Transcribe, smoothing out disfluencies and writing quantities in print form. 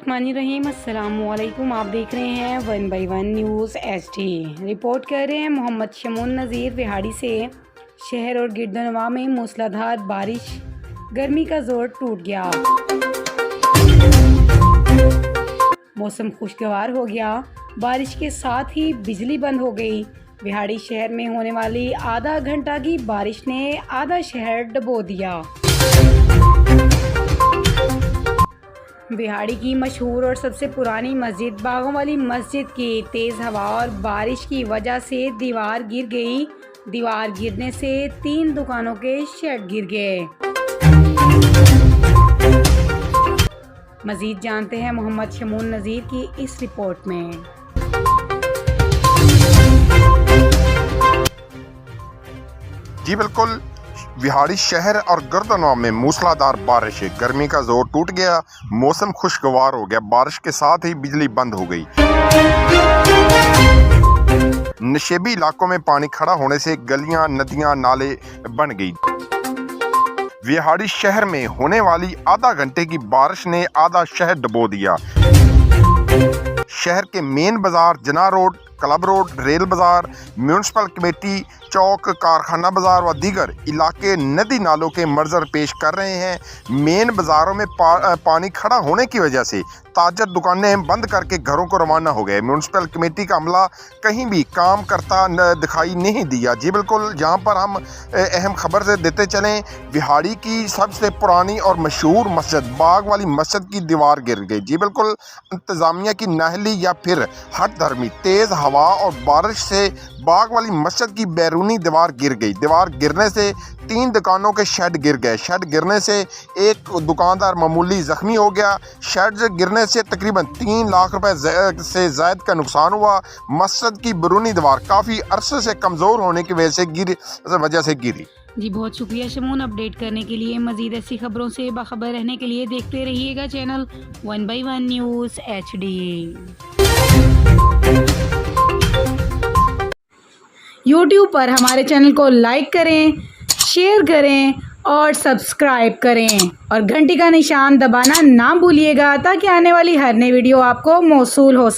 बिस्मिल्लाहिर्रहमानिर्रहीम। अस्सलामुअलैकुम। आप देख रहे हैं 1 बाय 1 न्यूज़ HD। रिपोर्ट कर रहे हैं मोहम्मद शमून नज़ीर विहाड़ी से। शहर और गिरदोनवा में मूसलाधार बारिश, गर्मी का जोर टूट गया, मौसम खुशगवार हो गया। बारिश के साथ ही बिजली बंद हो गई। विहाड़ी शहर में होने वाली आधा घंटा की बारिश ने आधा शहर डुबो दिया। विहाड़ी की मशहूर और सबसे पुरानी मस्जिद बागों वाली मस्जिद की तेज़ हवा और बारिश की वजह से दीवार गिर गई। दीवार गिरने से 3 दुकानों के शेड गिर गए। मज़ीद जानते हैं मोहम्मद शमून नज़ीर की इस रिपोर्ट में। जी बिल्कुल, विहाड़ी शहर और गर्दनवा में मूसलाधार बारिश, गर्मी का जोर टूट गया, मौसम खुशगवार हो गया। बारिश के साथ ही बिजली बंद हो गई। नशेबी इलाकों में पानी खड़ा होने से गलियां, नदियां, नाले बन गई। विहाड़ी शहर में होने वाली आधा घंटे की बारिश ने आधा शहर डुबो दिया। शहर के मेन बाजार, जना रोड, क्लब रोड, रेल बाजार, म्यूनसिपल कमेटी चौक, कारखाना बाजार व दीगर इलाके नदी नालों के मंजर पेश कर रहे हैं। मेन बाज़ारों में पानी खड़ा होने की वजह से ताजर दुकानें बंद करके घरों को रवाना हो गए। म्यूनसिपल कमेटी का अमला कहीं भी काम करता दिखाई नहीं दिया। जी बिल्कुल, यहाँ पर हम अहम खबर से देते चलें। विहाड़ी की सबसे पुरानी और मशहूर मस्जिद बाग वाली मस्जिद की दीवार गिर गई। जी बिल्कुल, इंतज़ामिया की नाहली या फिर हट धर्मी तेज़ हवा और बारिश से बाग वाली मस्जिद की बैरूनी दीवार गिर गई। दीवार गिरने से 3 दुकानों के शेड गिर गए। शेड गिरने से एक दुकानदार मामूली जख्मी हो गया। शेड गिरने से तकरीबन 3 लाख रुपए से ज़ायद का नुकसान हुआ। मस्जिद की बैरूनी दीवार काफ़ी अरसे से कमज़ोर होने की वजह से गिरी। जी बहुत शुक्रिया शमून। अपडेट करने के लिए, मज़ीद ऐसी खबरों से बाखबर रहने के लिए देखते रहिएगा channel 1 by 1 news HD। YouTube पर हमारे चैनल को लाइक करें, शेयर करें और सब्सक्राइब करें और घंटी का निशान दबाना ना भूलिएगा ताकि आने वाली हर नई वीडियो आपको मौसूल हो सके।